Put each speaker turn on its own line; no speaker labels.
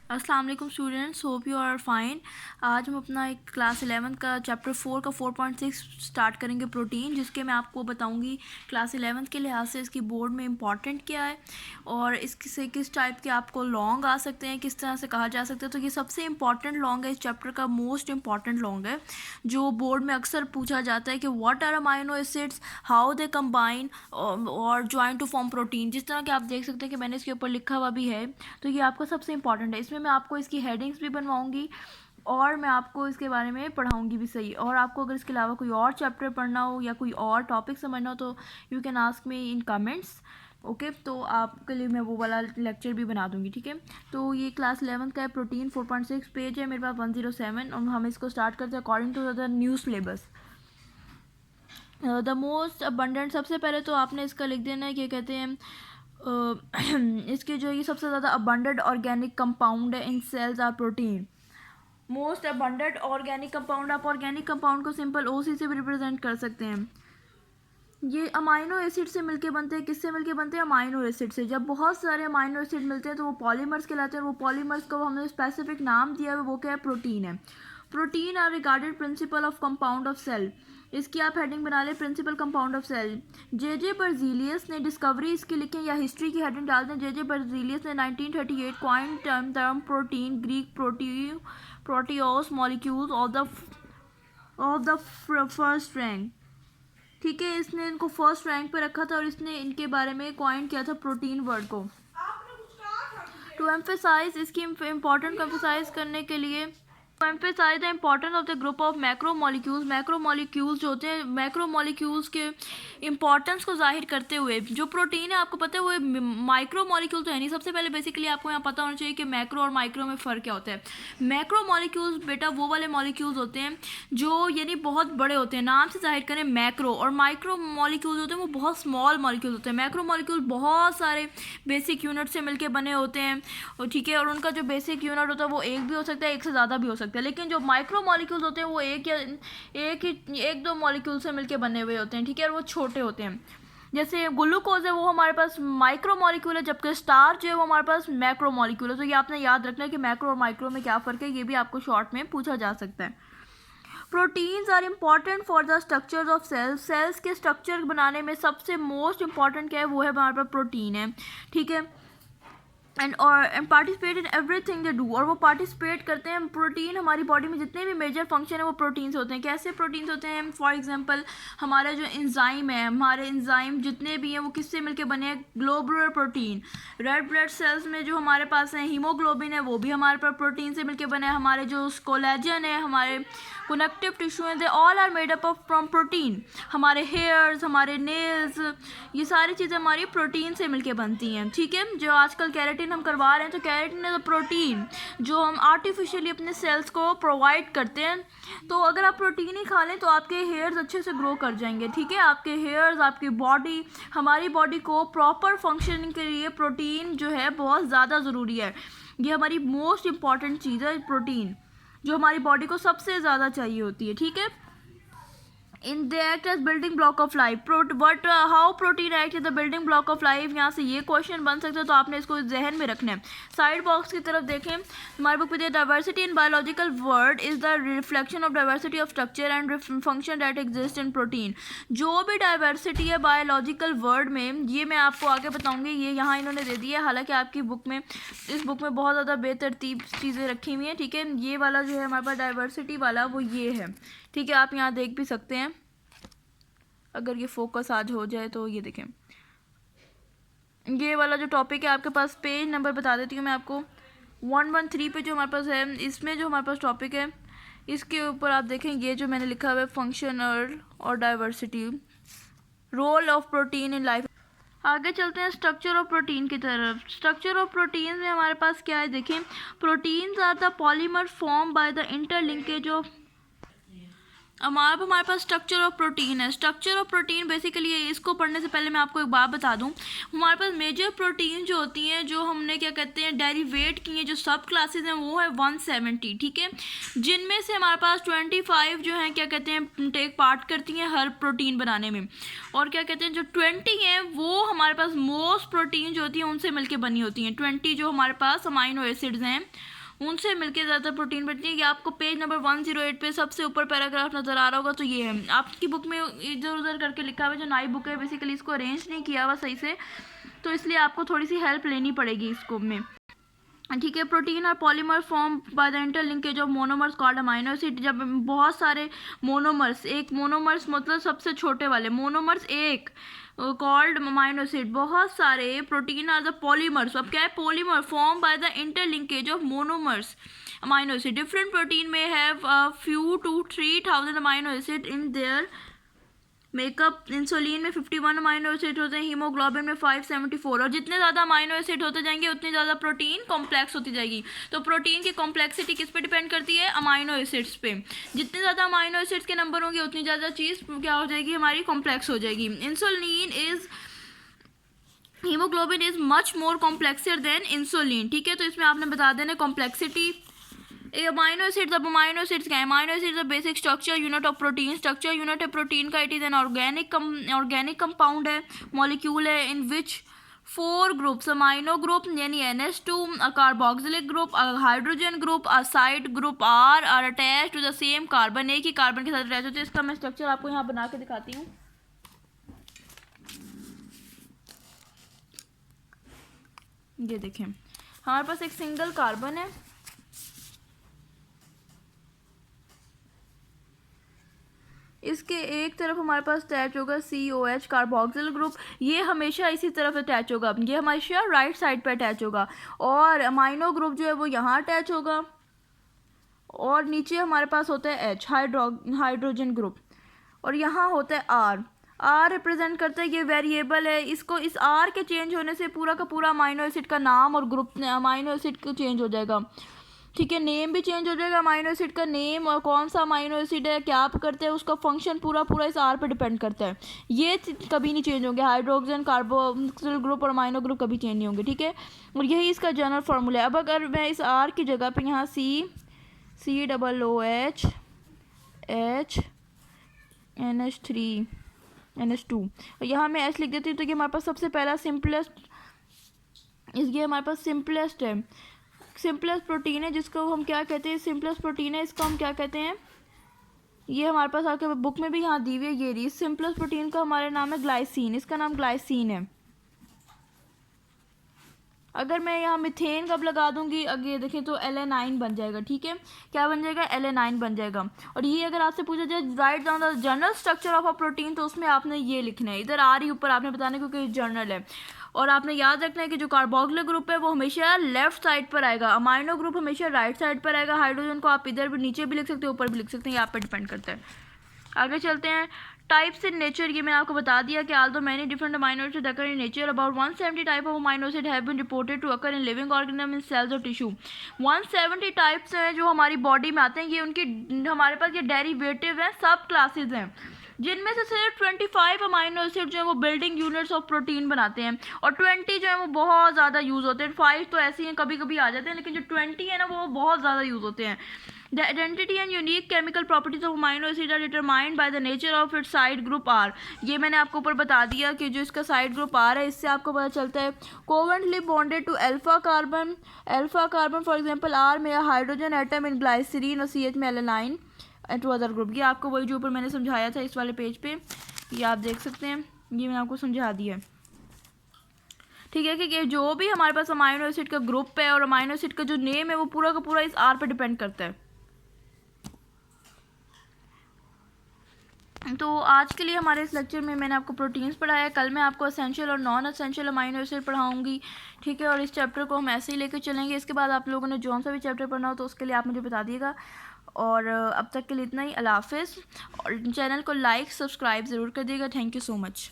अस्सलाम वालेकुम students, hope you are fine. आज हम अपना एक क्लास 11 का चैप्टर 4 का 4.6 स्टार्ट करेंगे, प्रोटीन, जिसके मैं आपको बताऊंगी क्लास 11 के लिहाज से इसकी बोर्ड में इम्पॉर्टेंट क्या है और इससे किस टाइप के आपको लॉन्ग आ सकते हैं, किस तरह से कहा जा सकता है। तो ये सबसे इम्पॉर्टेंट लॉन्ग है, इस चैप्टर का मोस्ट इम्पॉर्टेंट लॉन्ग है, जो बोर्ड में अक्सर पूछा जाता है कि what are amino acids, how they combine और ज्वाइन टू फॉर्म प्रोटीन। जिस तरह के आप देख सकते हैं कि मैंने इसके ऊपर लिखा हुआ भी है, तो ये आपका सबसे इंपॉर्टेंट है। इसमें मैं आपको इसकी हेडिंग्स भी बनवाऊंगी और मैं आपको इसके बारे में पढ़ाऊंगी भी सही। और आपको अगर इसके अलावा कोई और चैप्टर पढ़ना हो या कोई और टॉपिक समझना हो तो you can ask me in comments. Okay, तो आपके लिए मैं वो वाला लेक्चर भी बना दूंगी, ठीक है। तो ये क्लास 11 का है, प्रोटीन 4.6 पेज है मेरे पास 107, और हम इसको स्टार्ट करते हैं according to the new syllabus. The most abundant, सबसे पहले तो आपने इसका लिख देना है, क्या कहते हैं इसके जो ये सबसे ज़्यादा अबंडेंट ऑर्गेनिक कंपाउंड है in cells are protein. Most abundant organic compound, आप ऑर्गेनिक कंपाउंड को सिंपल ओसी से भी रिप्रेजेंट कर सकते हैं। ये अमाइनो एसिड से मिलके बनते हैं। किससे मिलके बनते हैं? अमाइनो एसिड से। जब बहुत सारे अमाइनो एसिड मिलते हैं तो वो पॉलीमर्स कहलाते हैं। वो पॉलीमर्स को हमने स्पेसिफिक नाम दिया है, वो क्या है? प्रोटीन है। Protein are regarded principal of compound of cell. इसकी आप हेडिंग बना लें, principal compound of cell. J Berzelius ने डिस्कवरी इसकी लिखें या हिस्ट्री की हेडिंग डाल दें। जे बर्जीलियस ने 1938 coin term protein, Greek proteios molecules of the first rank. ठीक है, इसने इनको फर्स्ट रैंक पे रखा था और इसने इनके बारे में कॉइन किया था प्रोटीन वर्ड को। टू एम्फेसाइज, इसकी इम्पोर्टेंट को एम्फेसाइज करने के लिए, to emphasise the importance of the group of macromolecules. Macromolecules जो होते हैं, मैक्रोमोलिक्यूल्स के इंपॉर्टेंस को जाहिर करते हुए जो प्रोटीन है, आपको पता है वो माइक्रोमोलिक्यूल तो है नहीं। सबसे पहले बेसिकली आपको यहाँ पता होना चाहिए कि मैक्रो और माइक्रो में फ़र्क क्या होता है। मैक्रोमोलिक्यूल्स बेटा वो वाले मॉलिक्यूल्स होते हैं जो यानी बहुत बड़े होते हैं, नाम से जाहिर करें मैक्रो। और माइक्रो मॉलिक्यूल्स होते हैं वो बहुत स्मॉल मॉलिक्यूल्स होते हैं। मैक्रो मॉलिक्यूल बहुत सारे बेसिक यूनिट से मिलकर बने होते हैं, और ठीक है, और उनका जो बेसिक यूनिट होता है वो एक भी हो सकता है, एक से ज़्यादा भी हो सकता है। लेकिन जो माइक्रो मॉलिक्यूल्स होते हैं वो एक दो मॉलिक्यूल से मिलकर बने हुए होते हैं, ठीक है, और वो छोटे होते हैं। जैसे ग्लूकोज है वो हमारे पास माइक्रो मॉलिक्यूल है, जबकि स्टार्च है वो हमारे पास मैक्रो मॉलिक्यूल है। तो ये आपने याद रखना है कि मैक्रो और माइक्रो में क्या फ़र्क है, ये भी आपको शॉर्ट में पूछा जा सकता है। Proteins are important for the structures of cells. Cells के स्ट्रक्चर बनाने में सबसे मोस्ट इंपॉर्टेंट क्या है? वो है हमारे पास प्रोटीन है, ठीक है। And participate in everything they do, और वो पार्टिसिपेट करते हैं। प्रोटीन हमारी बॉडी में जितने भी मेजर फंक्शन है वो प्रोटीन्स होते हैं। कैसे प्रोटीन्स होते हैं? फॉर एग्जांपल हमारे जो एंजाइम है, हमारे एंजाइम जितने भी हैं वो किससे मिलके बने हैं? Globular protein. Red blood cells में जो हमारे पास है हीमोग्लोबिन है, वो भी हमारे पास प्रोटीन से मिलके बने हैं। हमारे जो कोलेजन है, हमारे कनेक्टिव टिश्यू हैं, they all are made up of from protein. हमारे हेयर्स, हमारे नेल्स, ये सारी चीज़ें हमारी प्रोटीन से मिलके बनती हैं, ठीक है। जो आजकल कैरेटिन हम करवा रहे हैं, तो कैरेटिन इज अ प्रोटीन जो हम आर्टिफिशियली अपने सेल्स को प्रोवाइड करते हैं। तो अगर आप प्रोटीन ही खा लें तो आपके हेयर्स अच्छे से ग्रो कर जाएंगे, ठीक है। आपके हेयर्स, आपकी बॉडी, हमारी बॉडी को प्रॉपर फंक्शनिंग के लिए प्रोटीन जो है बहुत ज़्यादा ज़रूरी है। ये हमारी मोस्ट इंपॉर्टेंट चीज़ है प्रोटीन, जो हमारी बॉडी को सबसे ज़्यादा चाहिए होती है, ठीक है। In they act as building block of life. But how protein act as the building block of life, यहाँ से ये क्वेश्चन बन सकता है, तो आपने इसको जहन में रखना है। साइड बॉक्स की तरफ देखें, हमारे बुक में diversity in biological word is the reflection of diversity of structure and function that exist in protein. जो भी डाइवर्सिटी है बायोलॉजिकल वर्ड में, ये मैं आपको आगे बताऊंगी। ये यहाँ इन्होंने दे दी है, हालांकि आपकी बुक में, इस बुक में बहुत ज़्यादा बेतरतीब चीज़ें रखी हुई हैं, ठीक है। ये वाला जो है हमारे पास डाइवर्सिटी वाला, वो ये है, ठीक है। आप यहाँ देख भी सकते हैं, अगर ये फोकस आज हो जाए तो ये देखें। ये वाला जो टॉपिक है आपके पास, पेज नंबर बता देती हूँ मैं आपको, 113 पे जो हमारे पास है, इसमें जो हमारे पास टॉपिक है, इसके ऊपर आप देखें ये जो मैंने लिखा हुआ है, फंक्शनल और diversity, role of protein in life. आगे चलते हैं स्ट्रक्चर ऑफ प्रोटीन की तरफ। स्ट्रक्चर ऑफ प्रोटीन में हमारे पास क्या है, देखें। Proteins are the polymer form by the interlinkage of, हमारे पास स्ट्रक्चर ऑफ प्रोटीन है। स्ट्रक्चर ऑफ प्रोटीन बेसिकली, इसको पढ़ने से पहले मैं आपको एक बात बता दूं, हमारे पास मेजर प्रोटीन जो होती हैं, जो हमने क्या कहते हैं डेरिवेट की हैं, जो सब क्लासेस हैं, वो है 170, ठीक है। जिनमें से हमारे पास 25 जो हैं क्या कहते हैं टेक पार्ट करती हैं हर प्रोटीन बनाने में, और क्या कहते हैं जो 20 हैं वो हमारे पास मोस्ट प्रोटीन जो होती हैं उनसे मिलकर बनी होती हैं। 20 जो हमारे पास अमाइनो एसिड्स हैं उनसे मिलकर ज़्यादा प्रोटीन बनती है। ये आपको पेज नंबर 108 पे सबसे ऊपर पैराग्राफ नज़र आ रहा होगा, तो ये है। आपकी बुक में इधर उधर करके लिखा हुआ है, जो नई बुक है बेसिकली इसको अरेंज नहीं किया हुआ सही से, तो इसलिए आपको थोड़ी सी हेल्प लेनी पड़ेगी इसको में, ठीक है। प्रोटीन और polymer form by the interlinkage of monomers called amino acid. जब बहुत सारे मोनोमर्स, एक मोनोमर्स मतलब सबसे छोटे वाले मोनोमर्स एक कॉल्ड अमाइनो एसिड, बहुत सारे प्रोटीन आर द पॉलीमर्स। अब क्या है, polymer form by the interlinkage of monomers amino acid. Different protein में have few to 3000 amino acid in their makeup. Insulin में 51 अमाइनो एसिड होते हैं, हीमोग्लोबिन में 574। और जितने ज़्यादा अमाइनो एसिड होते जाएंगे उतनी ज़्यादा प्रोटीन कॉम्प्लेक्स होती जाएगी। तो प्रोटीन की कॉम्प्लेक्सिटी किस पे डिपेंड करती है, अमाइनो एसिड्स पे। जितने ज़्यादा अमाइनो एसिड्स के नंबर होंगे उतनी ज़्यादा चीज़ क्या हो जाएगी, हमारी कॉम्प्लेक्स हो जाएगी। Insulin is haemoglobin is much more complexer than insulin, ठीक है। तो इसमें आपने बता देना कॉम्प्लेक्सिटी। अमाइनो एसिड्स, अब अमाइनो एसिड्स क्या है, amino acids a basic structure unit of protein. Structure unit है प्रोटीन का, it is an organic compound है, मॉलिक्यूल है, in which 4 groups, amino group यानी NH2, a carboxylic group, a hydrogen group, a side group R attach to the same carbon, एक ही carbon के साथ attach होते हैं। इसका मैं स्ट्रक्चर आपको यहाँ बना के दिखाती हूँ। ये देखें, हमारे पास एक सिंगल कार्बन है, इसके एक तरफ हमारे पास अटैच होगा COH कार्बोक्सिल ग्रुप, ये हमेशा इसी तरफ अटैच होगा, ये हमेशा राइट साइड पे अटैच होगा। और अमाइनो ग्रुप जो है वो यहाँ अटैच होगा, और नीचे हमारे पास होता है H हाइड्रोजन ग्रुप, और यहाँ होता है R रिप्रेजेंट करता है, ये वेरिएबल है, इसको इस R के चेंज होने से पूरा का पूरा अमाइनो एसिड का नाम और ग्रुप अमाइनो एसिड का चेंज हो जाएगा, ठीक है। नेम भी चेंज हो जाएगा, अमाइनो एसिड का नेम और कौन सा अमाइनो एसिड है, क्या आप करते हैं, उसका फंक्शन पूरा इस R पे डिपेंड करता है। ये कभी नहीं चेंज होंगे, हाइड्रोजन कार्बोक्सिल ग्रुप और अमाइनो ग्रुप कभी चेंज नहीं होंगे, ठीक है। और यही इसका जनरल फार्मूला है। अब अगर मैं इस R की जगह पे यहाँ COOH H NH3 NH2 और यहाँ मैं H लिख देती हूँ, तो ये हमारे पास सबसे पहला सिंपलेस्ट, ये हमारे पास सिंपलेस्ट है, सिंपलेस्ट प्रोटीन है, जिसको हम क्या कहते हैं, सिंपलेस्ट प्रोटीन है, इसको हम क्या कहते हैं, ये हमारे पास आपके बुक में भी यहाँ दी हुई है, ये रही। सिंपलेस्ट प्रोटीन का हमारा नाम है ग्लाइसिन, इसका नाम ग्लाइसिन है। अगर मैं यहाँ मिथेन कब लगा दूंगी, अगर देखें तो LN9 बन जाएगा, ठीक है। क्या बन जाएगा, LN9 बन जाएगा। और ये अगर आपसे पूछा जाए write down the general structure of a protein, तो उसमें आपने ये लिखना है, इधर आ रही ऊपर आपने बताना है क्योंकि जर्नल है। और आपने याद रखना है कि जो कार्बोक्सिलिक ग्रुप है वो हमेशा लेफ्ट साइड पर आएगा, अमाइनो ग्रुप हमेशा राइट साइड पर आएगा। हाइड्रोजन को आप इधर भी नीचे भी लिख सकते हैं, ऊपर भी लिख सकते हैं, ये आप पे डिपेंड करता है। आगे चलते हैं, टाइप्स इन नेचर। ये मैंने आपको बता दिया कि although many different amino acids occur in nature, about 170 type of amino acid have been reported to occur in living organism in cells or tissue। 170 types हैं जो हमारी बॉडी में आते हैं, ये उनकी हमारे पास ये डेरिवेटिव हैं, सब क्लासेज हैं, जिनमें से सिर्फ 25 अमाइनो एसिड जो है वो बिल्डिंग यूनिट्स ऑफ प्रोटीन बनाते हैं, और 20 जो है वो बहुत ज़्यादा यूज़ होते हैं। 5 तो ऐसे हैं कभी कभी आ जाते हैं, लेकिन जो 20 है ना वो बहुत ज़्यादा यूज़ होते हैं। The identity and unique chemical properties of amino acid are determined by the nature of its side group R। ये मैंने आपको ऊपर बता दिया कि जो इसका साइड ग्रुप R है, इससे आपको पता चलता है covalently bonded to alpha carbon for example R में हाइड्रोजन एटम इन ग्लाइसरीन और CH में LN9 टू अदर ग्रुप। ये आपको वही जो ऊपर मैंने समझाया था इस वाले पेज पे, ये आप देख सकते हैं, ये मैंने आपको समझा दिया है, ठीक है। कि जो भी हमारे पास अमाइनो एसिड का ग्रुप है और अमाइनो एसिड का जो नेम है वो पूरा का पूरा इस R पे डिपेंड करता है। तो आज के लिए हमारे इस लेक्चर में मैंने आपको प्रोटीन्स पढ़ाया है, कल मैं आपको असेंशियल और नॉन असेंशियल अमाइनो एसिड पढ़ाऊंगी, ठीक है। और इस चैप्टर को हम ऐसे ही लेकर चलेंगे। इसके बाद आप लोगों ने जो सा भी चैप्टर पढ़ना हो तो उसके लिए आप मुझे बता दिएगा। और अब तक के लिए इतना ही, अल्लाह हाफिज़। और चैनल को लाइक सब्सक्राइब ज़रूर कर दिएगा। Thank you so much.